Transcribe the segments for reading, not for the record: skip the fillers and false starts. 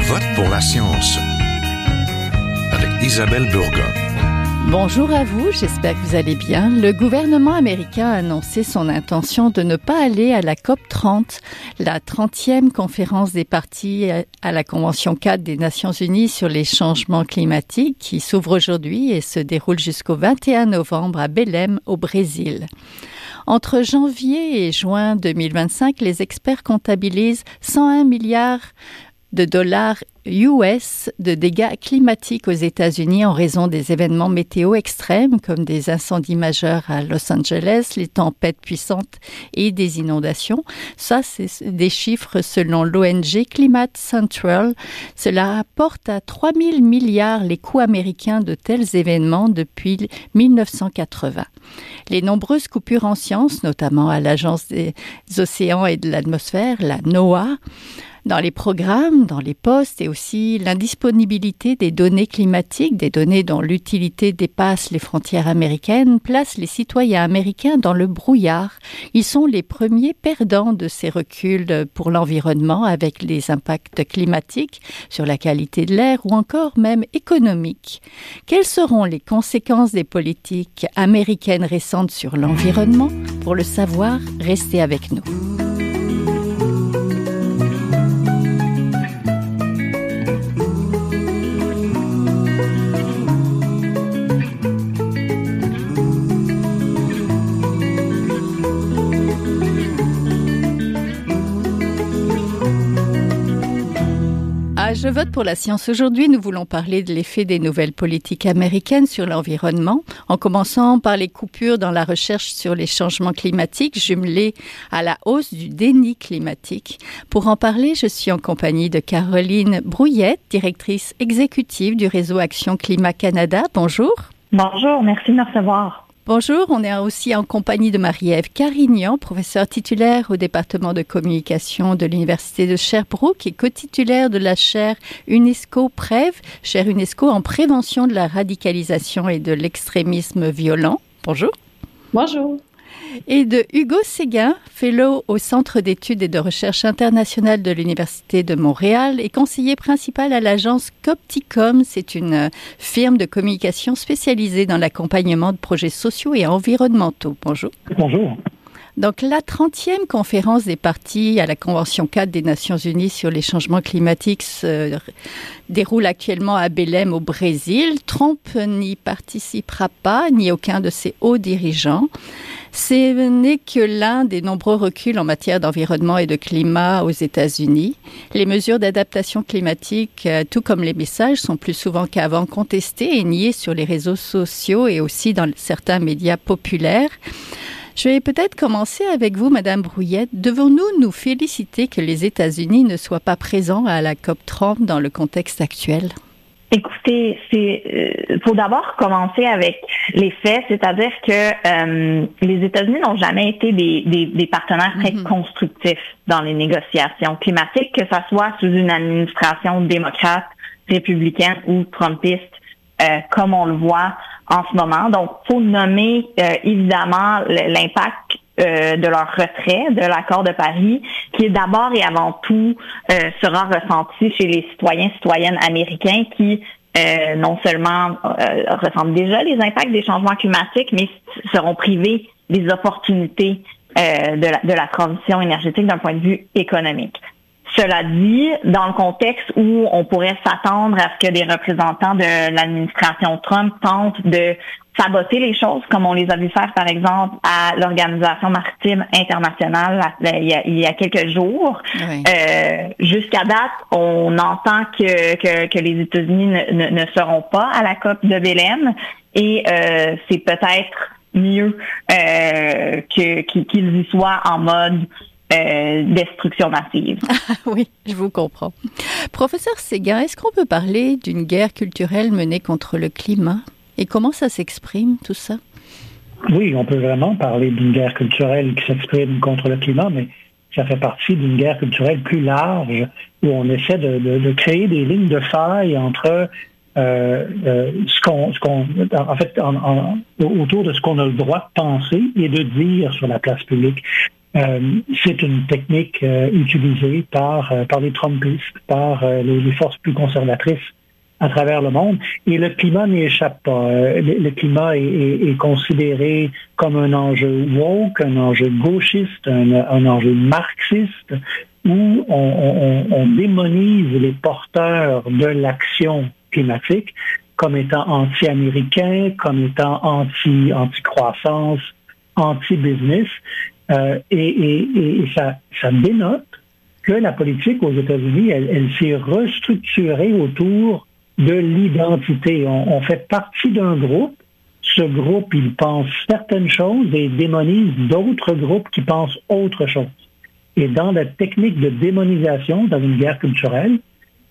vote pour la science avec Isabelle Burgon. Bonjour à vous, j'espère que vous allez bien. Le gouvernement américain a annoncé son intention de ne pas aller à la COP30, la 30e conférence des parties à la Convention 4 des Nations Unies sur les changements climatiques qui s'ouvre aujourd'hui et se déroule jusqu'au 21 novembre à Belém, au Brésil. Entre janvier et juin 2025, les experts comptabilisent 101 milliards de dollars US de dégâts climatiques aux États-Unis en raison des événements météo extrêmes comme des incendies majeurs à Los Angeles, les tempêtes puissantes et des inondations. Ça, c'est des chiffres selon l'ONG Climate Central. Cela rapporte à 3 000 milliards les coûts américains de tels événements depuis 1980. Les nombreuses coupures en sciences, notamment à l'Agence des océans et de l'atmosphère, la NOAA, dans les programmes, dans les postes et aussi l'indisponibilité des données climatiques, des données dont l'utilité dépasse les frontières américaines, place les citoyens américains dans le brouillard. Ils sont les premiers perdants de ces reculs pour l'environnement avec les impacts climatiques sur la qualité de l'air ou encore même économiques. Quelles seront les conséquences des politiques américaines récentes sur l'environnement? Pour le savoir, restez avec nous. Je vote pour la science. Aujourd'hui, nous voulons parler de l'effet des nouvelles politiques américaines sur l'environnement, en commençant par les coupures dans la recherche sur les changements climatiques, jumelées à la hausse du déni climatique. Pour en parler, je suis en compagnie de Caroline Brouillette, directrice exécutive du réseau Action Climat Canada. Bonjour. Bonjour, merci de me recevoir. Bonjour, on est aussi en compagnie de Marie-Ève Carignan, professeure titulaire au département de communication de l'Université de Sherbrooke et co-titulaire de la chaire UNESCO-PREV, chaire UNESCO en prévention de la radicalisation et de l'extrémisme violent. Bonjour. Bonjour. Et de Hugo Séguin, fellow au Centre d'études et de recherche internationale de l'Université de Montréal et conseiller principal à l'agence Copticom. C'est une firme de communication spécialisée dans l'accompagnement de projets sociaux et environnementaux. Bonjour. Bonjour. Donc, la 30e conférence des parties à la Convention 4 des Nations Unies sur les changements climatiques se déroule actuellement à Belém, au Brésil. Trump n'y participera pas, ni aucun de ses hauts dirigeants. Ce n'est que l'un des nombreux reculs en matière d'environnement et de climat aux États-Unis. Les mesures d'adaptation climatique, tout comme les messages, sont plus souvent qu'avant contestés et niés sur les réseaux sociaux et aussi dans certains médias populaires. Je vais peut-être commencer avec vous, Madame Brouillette. Devons-nous nous féliciter que les États-Unis ne soient pas présents à la COP30 dans le contexte actuel? Écoutez, faut d'abord commencer avec les faits, c'est-à-dire que les États-Unis n'ont jamais été des partenaires très constructifs dans les négociations climatiques, que ça soit sous une administration démocrate, républicaine ou trumpiste, comme on le voit en ce moment. Donc, faut nommer évidemment l'impact de leur retrait de l'accord de Paris, qui est d'abord et avant tout sera ressenti chez les citoyens/citoyennes américains qui non seulement ressentent déjà les impacts des changements climatiques, mais seront privés des opportunités de la transition énergétique d'un point de vue économique. Cela dit, dans le contexte où on pourrait s'attendre à ce que des représentants de l'administration Trump tentent de saboter les choses, comme on les a vu faire, par exemple, à l'Organisation maritime internationale il y a quelques jours. Oui. Jusqu'à date, on entend que les États-Unis ne seront pas à la COP de Belém et c'est peut-être mieux qu'ils y soient en mode destruction massive. Oui, je vous comprends. Professeur Séguin, est-ce qu'on peut parler d'une guerre culturelle menée contre le climat? Et comment ça s'exprime, tout ça? Oui, on peut vraiment parler d'une guerre culturelle qui s'exprime contre le climat, mais ça fait partie d'une guerre culturelle plus large où on essaie de créer des lignes de faille entre autour de ce qu'on a le droit de penser et de dire sur la place publique. C'est une technique utilisée par les Trumpistes, par les forces plus conservatrices à travers le monde. Et le climat n'y échappe pas. Le climat est considéré comme un enjeu woke, un enjeu gauchiste, un enjeu marxiste, où on démonise les porteurs de l'action climatique comme étant anti-américains, comme étant anti-croissance, anti-business. Et ça dénote que la politique aux États-Unis, elle s'est restructurée autour de l'identité. On fait partie d'un groupe. Ce groupe, il pense certaines choses et démonise d'autres groupes qui pensent autre chose. Et dans la technique de démonisation, dans une guerre culturelle,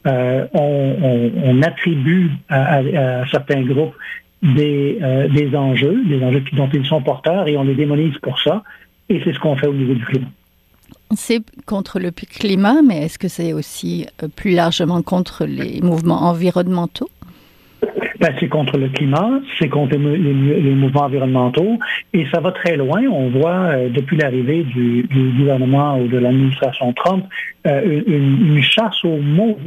on attribue à certains groupes des enjeux dont ils sont porteurs et on les démonise pour ça. Et c'est ce qu'on fait au niveau du climat. C'est contre le climat, mais est-ce que c'est aussi plus largement contre les mouvements environnementaux? C'est contre le climat, c'est contre les mouvements environnementaux, et ça va très loin. On voit, depuis l'arrivée du gouvernement ou de l'administration Trump, une chasse aux mots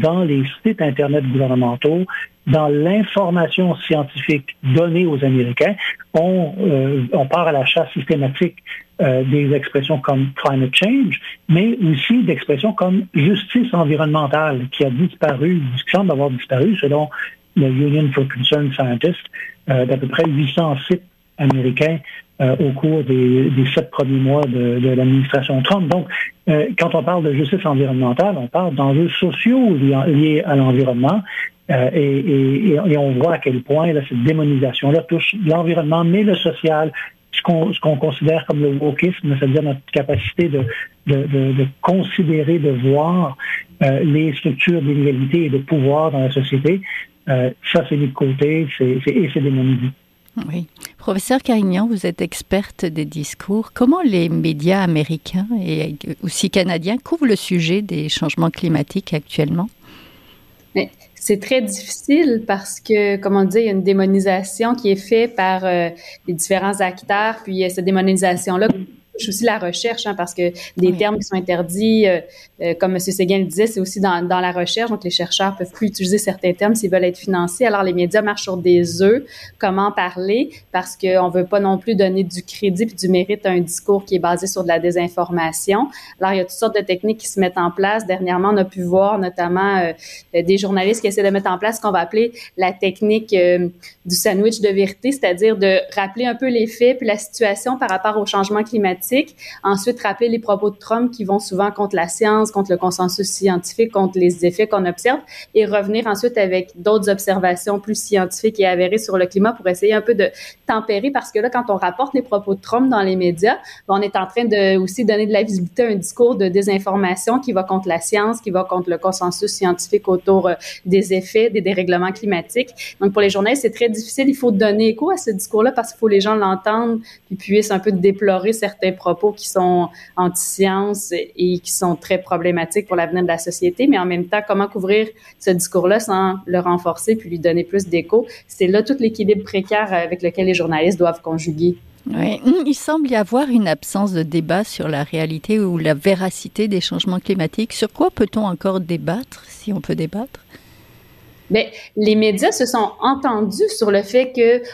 dans les sites Internet gouvernementaux, dans l'information scientifique donnée aux Américains. On part à la chasse systématique des expressions comme climate change, mais aussi d'expressions comme justice environnementale, qui semble avoir disparu selon le Union for Concerned Scientists, d'à peu près 800 sites américains au cours des 7 premiers mois de l'administration Trump. Donc, quand on parle de justice environnementale, on parle d'enjeux sociaux liés à l'environnement. Et on voit à quel point cette démonisation-là touche l'environnement, mais le social, ce qu'on considère comme le wokisme, c'est-à-dire notre capacité de considérer, de voir les structures d'inégalité et de pouvoir dans la société. Ça, c'est mis de côté, c'est démonisé. Oui. Professeur Carignan, vous êtes experte des discours. Comment les médias américains et aussi canadiens couvrent le sujet des changements climatiques actuellement? Mais c'est très difficile parce que, comme on dit, il y a une démonisation qui est faite par les différents acteurs, puis cette démonisation-là touche aussi la recherche, parce que des termes qui sont interdits, comme M. Séguin le disait, c'est aussi dans la recherche, donc les chercheurs peuvent plus utiliser certains termes s'ils veulent être financés. Alors les médias marchent sur des œufs. Comment parler? Parce qu'on veut pas non plus donner du crédit puis du mérite à un discours qui est basé sur de la désinformation. Alors il y a toutes sortes de techniques qui se mettent en place. Dernièrement, on a pu voir notamment des journalistes qui essaient de mettre en place ce qu'on va appeler la technique du sandwich de vérité, c'est-à-dire de rappeler un peu les faits puis la situation par rapport au changement climatique. Ensuite, rappeler les propos de Trump qui vont souvent contre la science, contre le consensus scientifique, contre les effets qu'on observe, et revenir ensuite avec d'autres observations plus scientifiques et avérées sur le climat pour essayer un peu de tempérer, parce que là, quand on rapporte les propos de Trump dans les médias, on est en train de aussi donner de la visibilité à un discours de désinformation qui va contre la science, qui va contre le consensus scientifique autour des effets des dérèglements climatiques. Donc, pour les journalistes, c'est très difficile. Il faut donner écho à ce discours-là parce qu'il faut que les gens l'entendent puis puissent un peu déplorer certains propos qui sont anti-science et qui sont très problématiques pour l'avenir de la société, mais en même temps, comment couvrir ce discours-là sans le renforcer puis lui donner plus d'écho? C'est là tout l'équilibre précaire avec lequel les journalistes doivent conjuguer. Oui, il semble y avoir une absence de débat sur la réalité ou la véracité des changements climatiques. Sur quoi peut-on encore débattre, si on peut débattre? Bien, les médias se sont entendus sur le fait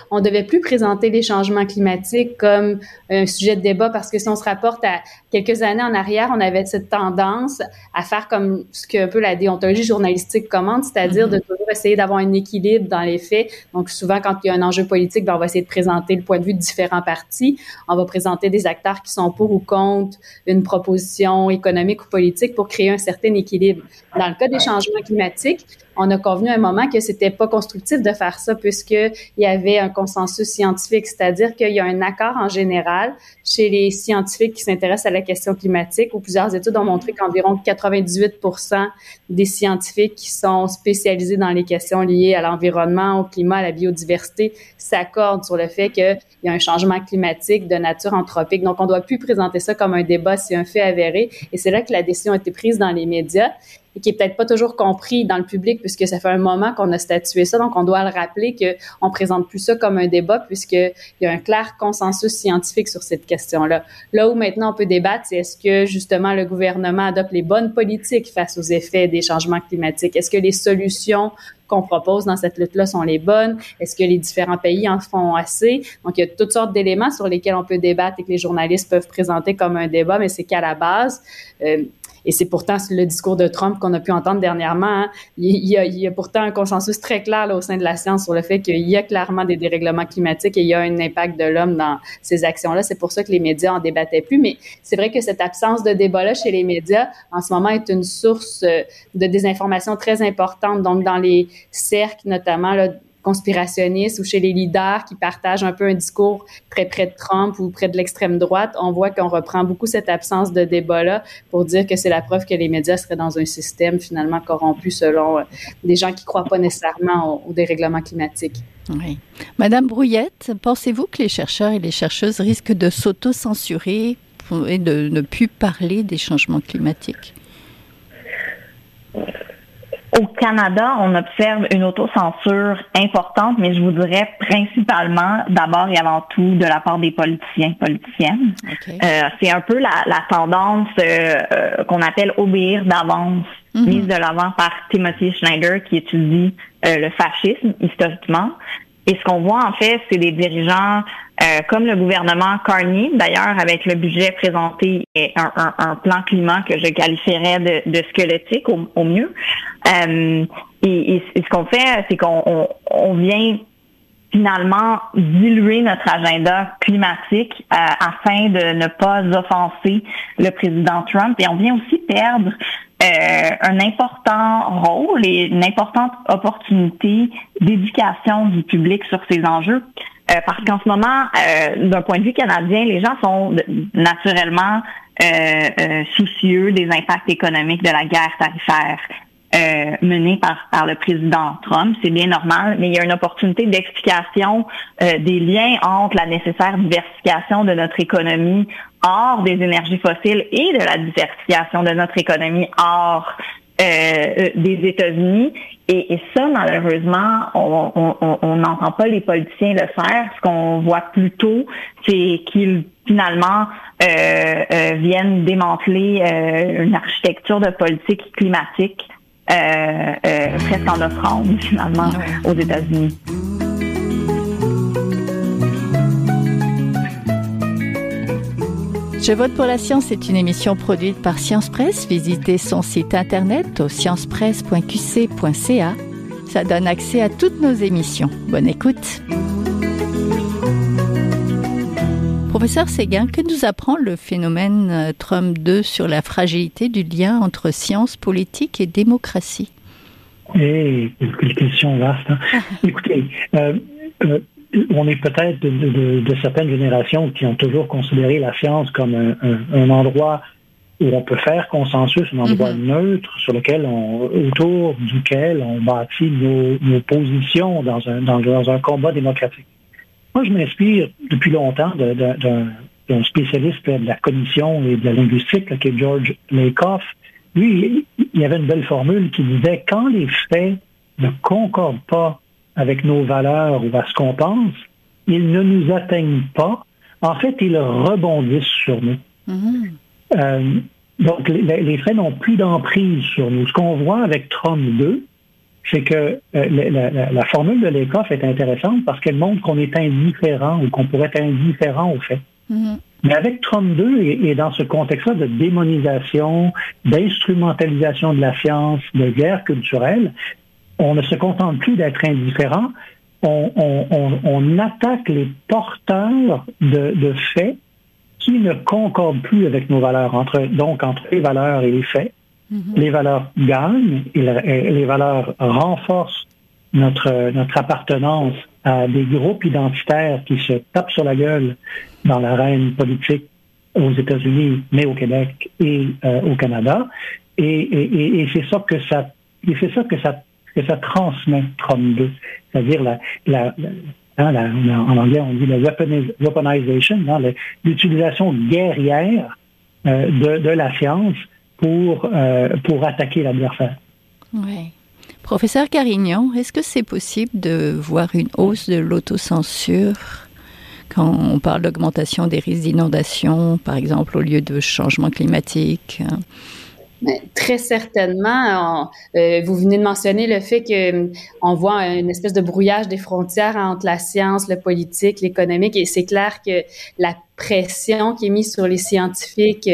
qu'on ne devait plus présenter les changements climatiques comme un sujet de débat, parce que si on se rapporte à quelques années en arrière, on avait cette tendance à faire comme ce qu'un peu la déontologie journalistique commande, c'est-à-dire de toujours essayer d'avoir un équilibre dans les faits. Donc souvent, quand il y a un enjeu politique, on va essayer de présenter le point de vue de différents partis. On va présenter des acteurs qui sont pour ou contre une proposition économique ou politique pour créer un certain équilibre. Dans le cas des changements climatiques, on a convenu à un moment que c'était pas constructif de faire ça puisqu'il y avait un consensus scientifique, c'est-à-dire qu'il y a un accord en général chez les scientifiques qui s'intéressent à la question climatique, où plusieurs études ont montré qu'environ 98% des scientifiques qui sont spécialisés dans les questions liées à l'environnement, au climat, à la biodiversité, s'accordent sur le fait qu'il y a un changement climatique de nature anthropique. Donc, on ne doit plus présenter ça comme un débat, c'est un fait avéré. Et c'est là que la décision a été prise dans les médias. et qui est peut-être pas toujours compris dans le public puisque ça fait un moment qu'on a statué ça. Donc, on doit le rappeler qu'on présente plus ça comme un débat puisqu'il y a un clair consensus scientifique sur cette question-là. Là où maintenant on peut débattre, c'est est-ce que justement le gouvernement adopte les bonnes politiques face aux effets des changements climatiques? Est-ce que les solutions qu'on propose dans cette lutte-là sont les bonnes? Est-ce que les différents pays en font assez? Donc, il y a toutes sortes d'éléments sur lesquels on peut débattre et que les journalistes peuvent présenter comme un débat, mais c'est qu'à la base, et c'est pourtant le discours de Trump qu'on a pu entendre dernièrement, hein, il y a pourtant un consensus très clair là, au sein de la science sur le fait qu'il y a clairement des dérèglements climatiques et il y a un impact de l'homme dans ces actions-là. C'est pour ça que les médias en débattaient plus. Mais c'est vrai que cette absence de débat-là chez les médias, en ce moment, est une source de désinformation très importante. Donc, dans les cercles, notamment, là, conspirationnistes ou chez les leaders qui partagent un peu un discours très près de Trump ou près de l'extrême droite, on voit qu'on reprend beaucoup cette absence de débat-là pour dire que c'est la preuve que les médias seraient dans un système finalement corrompu selon des gens qui croient pas nécessairement au dérèglement climatique. Oui. Madame Brouillette, pensez-vous que les chercheurs et les chercheuses risquent de s'auto-censurer et de ne plus parler des changements climatiques? Au Canada, on observe une autocensure importante, mais je vous dirais principalement, d'abord et avant tout, de la part des politiciens, politiciennes. Okay. C'est un peu la tendance qu'on appelle obéir d'avance, mise de l'avant par Timothy Schneider, qui étudie le fascisme historiquement. Et ce qu'on voit, en fait, c'est des dirigeants comme le gouvernement Carney, d'ailleurs, avec le budget présenté et un plan climat que je qualifierais de squelettique au mieux. Et ce qu'on fait, c'est qu'on vient finalement diluer notre agenda climatique afin de ne pas offenser le président Trump. Et on vient aussi perdre un important rôle et une importante opportunité d'éducation du public sur ces enjeux. Parce qu'en ce moment, d'un point de vue canadien, les gens sont naturellement soucieux des impacts économiques de la guerre tarifaire menée par le président Trump. C'est bien normal, mais il y a une opportunité d'explication des liens entre la nécessaire diversification de notre économie hors des énergies fossiles et de la diversification de notre économie hors des États-Unis. Et ça, malheureusement, on n'entend pas les politiciens le faire. Ce qu'on voit plutôt, c'est qu'ils, finalement, viennent démanteler une architecture de politique climatique presque en offrande, finalement, aux États-Unis. Je vote pour la science est une émission produite par Science Presse. Visitez son site internet au sciencepresse.qc.ca. Ça donne accès à toutes nos émissions. Bonne écoute. Professeur Séguin, que nous apprend le phénomène Trump 2 sur la fragilité du lien entre science, politique et démocratie? Quelle question vaste. Hein? Écoutez, on est peut-être de certaines générations qui ont toujours considéré la science comme un endroit où on peut faire consensus, un endroit neutre sur lequel autour duquel on bâtit nos positions dans un combat démocratique. Moi, je m'inspire depuis longtemps d'un spécialiste de la cognition et de la linguistique, qui est George Lakoff. Lui, il y avait une belle formule qui disait « Quand les faits ne concordent pas avec nos valeurs ou à ce qu'on pense, ils ne nous atteignent pas. En fait, ils rebondissent sur nous. Donc, les faits n'ont plus d'emprise sur nous. Ce qu'on voit avec Trump 2, c'est que la formule de Lakoff est intéressante parce qu'elle montre qu'on est indifférent ou qu'on pourrait être indifférent aux faits. Mais avec Trump 2 et dans ce contexte-là de démonisation, d'instrumentalisation de la science, de guerre culturelle, on ne se contente plus d'être indifférent, on attaque les porteurs de faits qui ne concordent plus avec nos valeurs, entre les valeurs et les faits. Les valeurs gagnent et les valeurs renforcent notre appartenance à des groupes identitaires qui se tapent sur la gueule dans l'arène politique aux États-Unis, mais au Québec et au Canada. Et c'est ça que ça transmet Trump 2. C'est-à-dire en anglais on dit la weaponization, l'utilisation guerrière de la science pour attaquer l'adversaire. Oui. Professeur Carignan, est-ce que c'est possible de voir une hausse de l'autocensure quand on parle d'augmentation des risques d'inondation, par exemple, au lieu de changement climatique? Très certainement. Vous venez de mentionner le fait qu'on voit une espèce de brouillage des frontières entre la science, le politique, l'économique, et c'est clair que la pression qui est mise sur les scientifiques,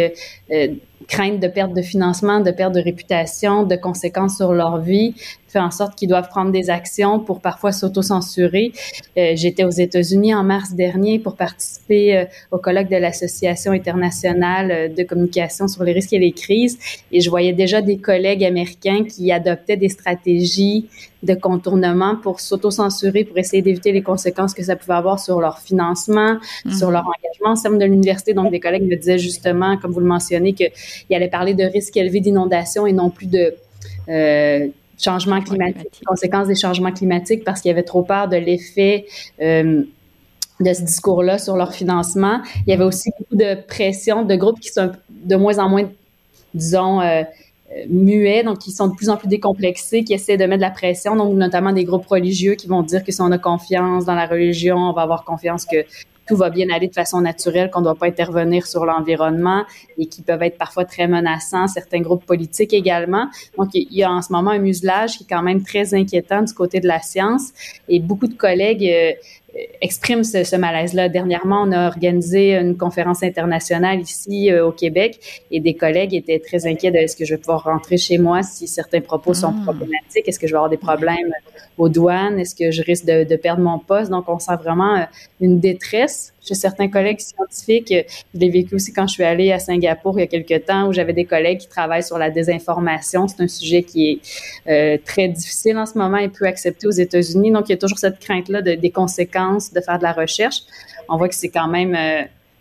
crainte de perte de financement, de perte de réputation, de conséquences sur leur vie, fait en sorte qu'ils doivent prendre des actions pour parfois s'auto-censurer. J'étais aux États-Unis en mars dernier pour participer au colloque de l'Association internationale de communication sur les risques et les crises, et je voyais déjà des collègues américains qui adoptaient des stratégies de contournement pour s'auto-censurer, pour essayer d'éviter les conséquences que ça pouvait avoir sur leur financement, sur leur engagement au sein de l'université. Donc, des collègues me disaient justement, comme vous le mentionnez, qu'ils allaient parler de risques élevés d'inondation et non plus de changement climatique, conséquences des changements climatiques, parce qu'ils avaient trop peur de l'effet de ce discours-là sur leur financement. Il y avait aussi beaucoup de pression de groupes qui sont de moins en moins, disons, muets, donc qui sont de plus en plus décomplexés, qui essaient de mettre de la pression, donc notamment des groupes religieux qui vont dire que si on a confiance dans la religion, on va avoir confiance que tout va bien aller de façon naturelle, qu'on ne doit pas intervenir sur l'environnement, et qui peuvent être parfois très menaçants, certains groupes politiques également. Donc, il y a en ce moment un muselage qui est quand même très inquiétant du côté de la science, et beaucoup de collègues expriment ce malaise-là. Dernièrement, on a organisé une conférence internationale ici au Québec, et des collègues étaient très inquiets de est-ce que je vais pouvoir rentrer chez moi si certains propos sont problématiques, est-ce que je vais avoir des problèmes aux douanes, est-ce que je risque de perdre mon poste. Donc, on sent vraiment une détresse chez certains collègues scientifiques. Je l'ai vécu aussi quand je suis allée à Singapour il y a quelques temps, où j'avais des collègues qui travaillent sur la désinformation. C'est un sujet qui est très difficile en ce moment et peu accepté aux États-Unis. Donc, il y a toujours cette crainte-là des conséquences de faire de la recherche. On voit que c'est quand même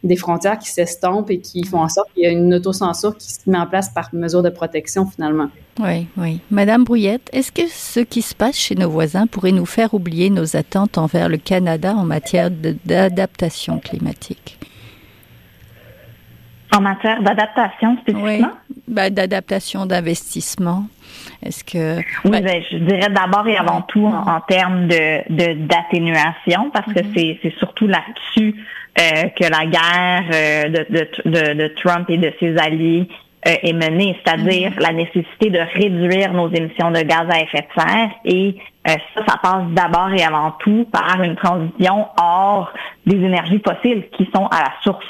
des frontières qui s'estompent et qui font en sorte qu'il y a une autocensure qui se met en place par mesure de protection, finalement. Oui, oui. Madame Brouillette, est-ce que ce qui se passe chez nos voisins pourrait nous faire oublier nos attentes envers le Canada en matière d'adaptation climatique? En matière d'adaptation spécifiquement? Oui, d'adaptation, d'investissement. Est-ce que... Oui, je dirais d'abord et avant tout en termes d'atténuation, parce que c'est surtout là-dessus que la guerre de Trump et de ses alliés est menée, c'est-à-dire la nécessité de réduire nos émissions de gaz à effet de serre, et ça passe d'abord et avant tout par une transition hors des énergies fossiles qui sont à la source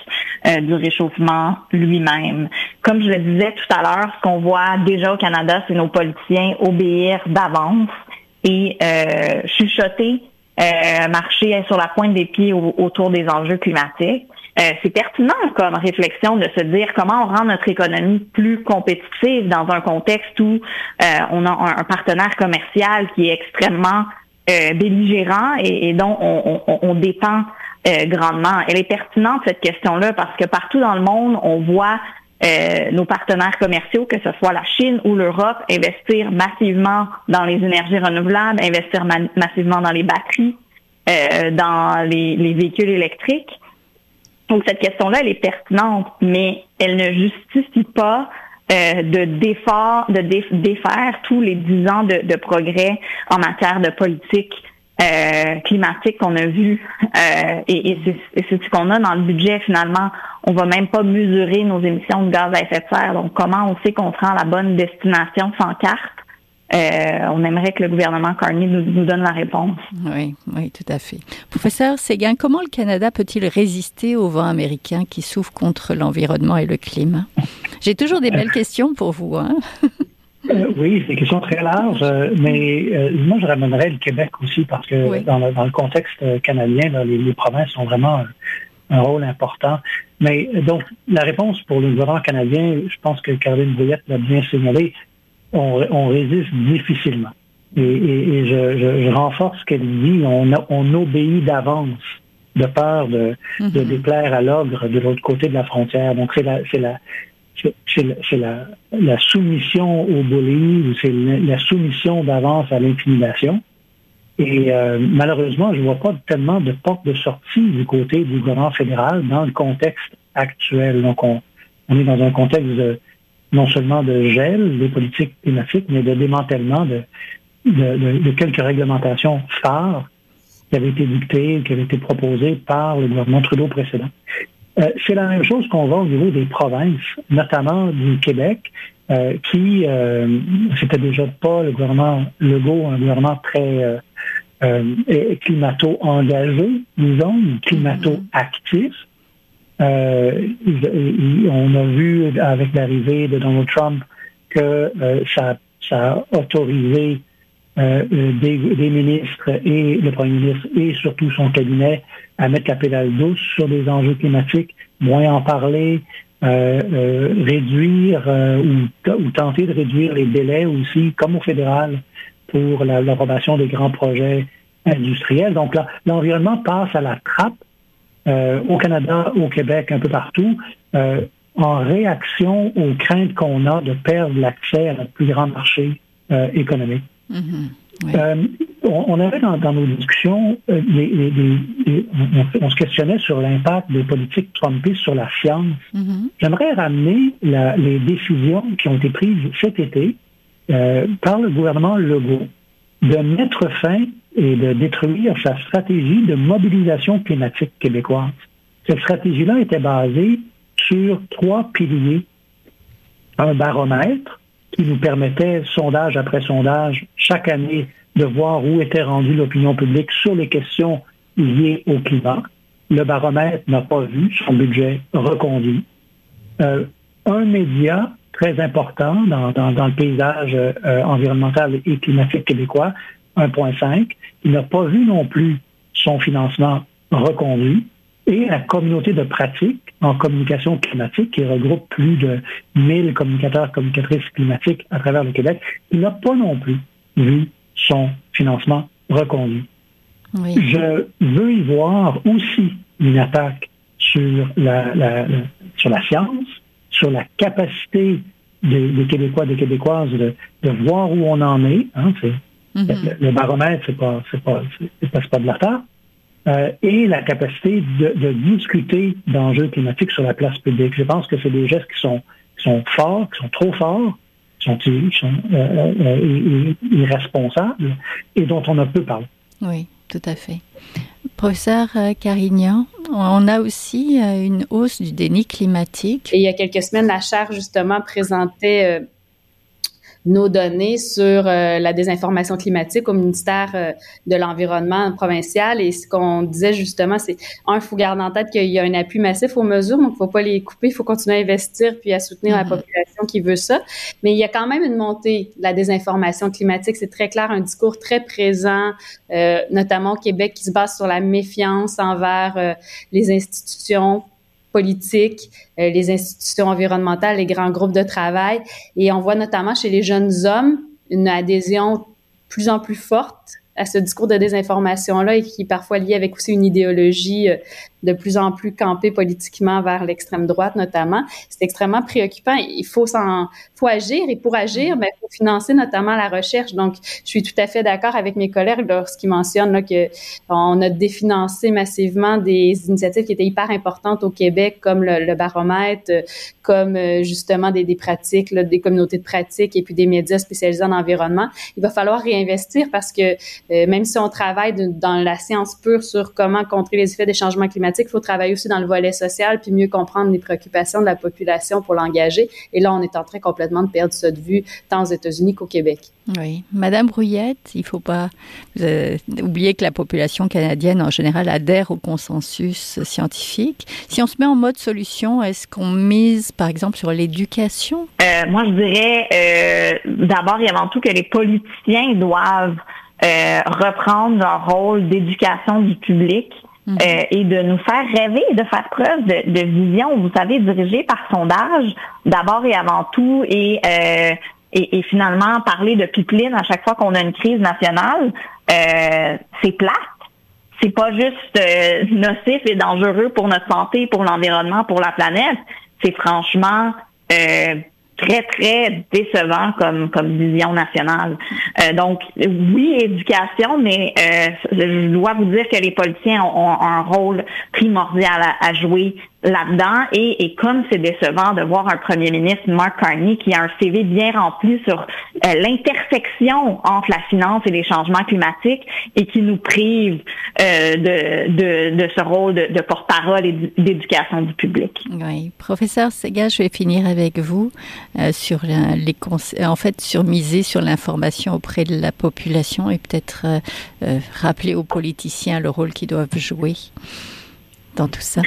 du réchauffement lui-même. Comme je le disais tout à l'heure, ce qu'on voit déjà au Canada, c'est nos politiciens obéir d'avance et chuchoter, marcher sur la pointe des pieds autour des enjeux climatiques. C'est pertinent comme réflexion de se dire comment on rend notre économie plus compétitive dans un contexte où on a un partenaire commercial qui est extrêmement belligérant et dont on dépend grandement. Elle est pertinente, cette question-là, parce que partout dans le monde, on voit nos partenaires commerciaux, que ce soit la Chine ou l'Europe, investir massivement dans les énergies renouvelables, investir massivement dans les batteries, dans les véhicules électriques. Donc, cette question-là, elle est pertinente, mais elle ne justifie pas de défaire tous les 10 ans de progrès en matière de politique climatique qu'on a vu. Et c'est ce qu'on a dans le budget, finalement. On va même pas mesurer nos émissions de gaz à effet de serre. Donc, comment on sait qu'on se rend à la bonne destination sans carte? On aimerait que le gouvernement Carney nous donne la réponse. Oui, oui, tout à fait. Professeur Séguin, comment le Canada peut-il résister au vent américain qui souffle contre l'environnement et le climat? J'ai toujours des belles questions pour vous, hein? Oui, c'est des questions très larges, mais moi, je ramènerais le Québec aussi, parce que dans le contexte canadien, là, les provinces ont vraiment un rôle important. Mais donc, la réponse pour le gouvernement canadien, je pense que Caroline Brouillette l'a bien signalé, on résiste difficilement. Et je renforce ce qu'elle dit, on obéit d'avance, de peur de déplaire à l'ogre de l'autre côté de la frontière. Donc, c'est la soumission au bullying, ou c'est la soumission d'avance à l'intimidation. Et malheureusement, je ne vois pas tellement de porte de sortie du côté du gouvernement fédéral dans le contexte actuel. Donc, on est dans un contexte non seulement de gel des politiques climatiques, mais de démantèlement de quelques réglementations phares qui avaient été dictées, qui avaient été proposées par le gouvernement Trudeau précédent. C'est la même chose qu'on voit au niveau des provinces, notamment du Québec, qui c'était déjà pas le gouvernement Legault, un gouvernement très climato-engagé, disons, climato-actif. On a vu avec l'arrivée de Donald Trump que ça a autorisé des ministres et le premier ministre et surtout son cabinet à mettre la pédale douce sur des enjeux climatiques, moins en parler, réduire ou tenter de réduire les délais aussi, comme au fédéral, pour l'approbation des grands projets industriels. Donc là, l'environnement passe à la trappe au Canada, au Québec, un peu partout, en réaction aux craintes qu'on a de perdre l'accès à notre plus grand marché économique. Mm-hmm. Oui. On avait dans nos discussions, on se questionnait sur l'impact des politiques trumpistes sur la science. Mm-hmm. J'aimerais ramener les décisions qui ont été prises cet été par le gouvernement Legault de mettre fin et de détruire sa stratégie de mobilisation climatique québécoise. Cette stratégie-là était basée sur 3 piliers. Un baromètre qui nous permettait, sondage après sondage, chaque année, de voir où était rendue l'opinion publique sur les questions liées au climat. Le baromètre n'a pas vu son budget reconduit. Un média très important dans le paysage environnemental et climatique québécois, 1.5, il n'a pas vu non plus son financement reconduit. Et la communauté de pratique en communication climatique, qui regroupe plus de 1000 communicateurs, communicatrices climatiques à travers le Québec, il n'a pas non plus vu son financement reconduit. Oui. Je veux y voir aussi une attaque sur sur la science, sur la capacité des Québécois, des Québécoises de voir où on en est. Hein, le baromètre, c'est pas de la tarte. Et la capacité de discuter d'enjeux climatiques sur la place publique. Je pense que c'est des gestes qui sont forts, qui sont trop forts, qui sont irresponsables et dont on ne peut parler. Oui, tout à fait. Professeur Carignan, on a aussi une hausse du déni climatique. Et il y a quelques semaines, la Chaire, justement, présentait nos données sur la désinformation climatique au ministère de l'Environnement provincial. Et ce qu'on disait justement, c'est, il faut garder en tête qu'il y a un appui massif aux mesures, donc il ne faut pas les couper, il faut continuer à investir puis à soutenir la population qui veut ça. Mais il y a quand même une montée de la désinformation climatique. C'est très clair, un discours très présent, notamment au Québec, qui se base sur la méfiance envers les institutions politiques, les institutions environnementales, les grands groupes de travail. Et on voit notamment chez les jeunes hommes une adhésion de plus en plus forte à ce discours de désinformation-là et qui est parfois lié avec aussi une idéologie de plus en plus campée politiquement vers l'extrême droite notamment. C'est extrêmement préoccupant. Il faut agir et pour agir, il faut financer notamment la recherche. Donc, je suis tout à fait d'accord avec mes collègues lorsqu'ils mentionnent là, que on a définancé massivement des initiatives qui étaient hyper importantes au Québec, comme le baromètre, comme justement des pratiques, là, des communautés de pratiques et puis des médias spécialisés en environnement. Il va falloir réinvestir parce que même si on travaille dans la science pure sur comment contrer les effets des changements climatiques, il faut travailler aussi dans le volet social puis mieux comprendre les préoccupations de la population pour l'engager. Et là, on est en train complètement de perdre ça de vue, tant aux États-Unis qu'au Québec. Oui. Madame Brouillette, il ne faut pas oublier que la population canadienne, en général, adhère au consensus scientifique. Si on se met en mode solution, est-ce qu'on mise, par exemple, sur l'éducation? Moi, je dirais d'abord et avant tout que les politiciens doivent reprendre leur rôle d'éducation du public et de nous faire rêver, de faire preuve de vision, vous savez, dirigée par sondage, d'abord et avant tout, et finalement parler de pipeline à chaque fois qu'on a une crise nationale, c'est plate. C'est pas juste nocif et dangereux pour notre santé, pour l'environnement, pour la planète. C'est franchement très, très décevant comme vision nationale. Donc, oui, éducation, mais je dois vous dire que les politiciens ont un rôle primordial à jouer là-dedans et comme c'est décevant de voir un premier ministre, Mark Carney, qui a un CV bien rempli sur l'intersection entre la finance et les changements climatiques et qui nous prive de ce rôle de porte-parole et d'éducation du public. Oui, professeur Sega, je vais finir avec vous sur sur miser sur l'information auprès de la population et peut-être rappeler aux politiciens le rôle qu'ils doivent jouer dans tout ça.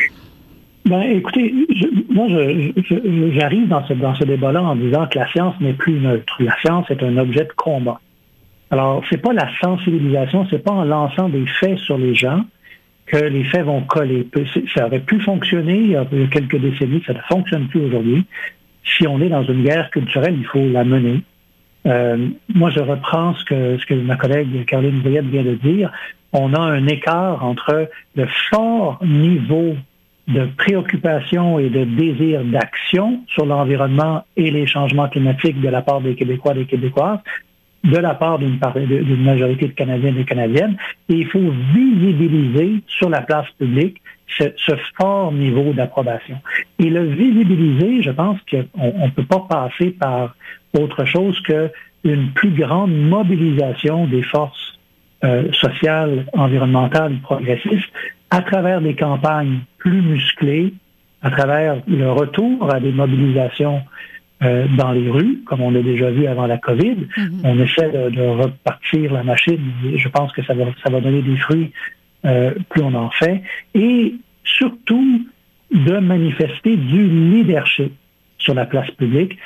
Ben, écoutez, j'arrive dans ce débat-là en disant que la science n'est plus neutre. La science est un objet de combat. Alors, c'est pas la sensibilisation, c'est pas en lançant des faits sur les gens que les faits vont coller. Ça aurait pu fonctionner il y a quelques décennies, ça ne fonctionne plus aujourd'hui. Si on est dans une guerre culturelle, il faut la mener. Moi, je reprends ce que ma collègue Caroline Brouillette vient de dire. On a un écart entre le fort niveau de préoccupation et de désir d'action sur l'environnement et les changements climatiques de la part des Québécois et des Québécoises, de la part d'une majorité de Canadiens et de Canadiennes. Et il faut visibiliser sur la place publique ce fort niveau d'approbation. Et le visibiliser, je pense qu'on ne peut pas passer par autre chose qu'une plus grande mobilisation des forces sociales, environnementales, progressistes, à travers des campagnes plus musclées, à travers le retour à des mobilisations dans les rues, comme on l'a déjà vu avant la COVID. Mm-hmm. On essaie de repartir la machine. Et je pense que ça va donner des fruits plus on en fait. Et surtout, de manifester du leadership sur la place publique,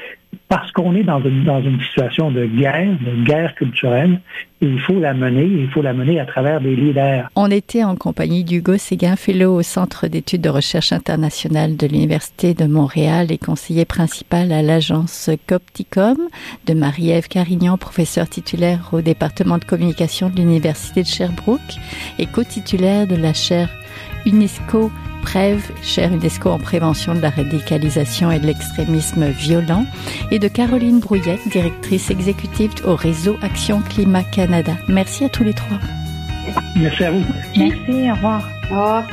parce qu'on est dans une situation de guerre culturelle, et il faut la mener à travers des leaders. On était en compagnie d'Hugo Séguin, fellow au Centre d'études de recherche internationale de l'Université de Montréal et conseiller principal à l'agence Copticom, de Marie-Ève Carignan, professeure titulaire au département de communication de l'Université de Sherbrooke et co-titulaire de la chaire UNESCO PREV, chaire UNESCO en prévention de la radicalisation et de l'extrémisme violent, et de Caroline Brouillette, directrice exécutive au réseau Action Climat Canada. Merci à tous les trois. Merci à vous. Merci, au revoir. Au revoir.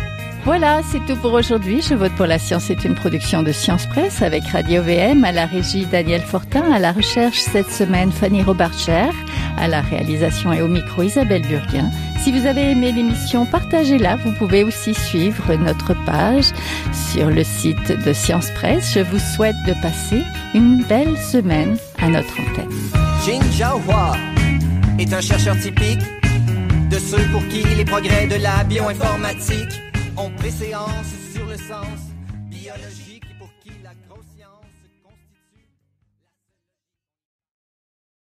Voilà, c'est tout pour aujourd'hui. Je vote pour la science est une production de Science Presse avec Radio VM, à la régie Daniel Fortin, à la recherche cette semaine Fanny Robarcher, à la réalisation et au micro Isabelle Burguin. Si vous avez aimé l'émission, partagez-la. Vous pouvez aussi suivre notre page sur le site de Science Presse. Je vous souhaite de passer une belle semaine à notre antenne. Jin Zhaohua est un chercheur typique de ceux pour qui les progrès de la bioinformatique ont préséance sur le sens biologique.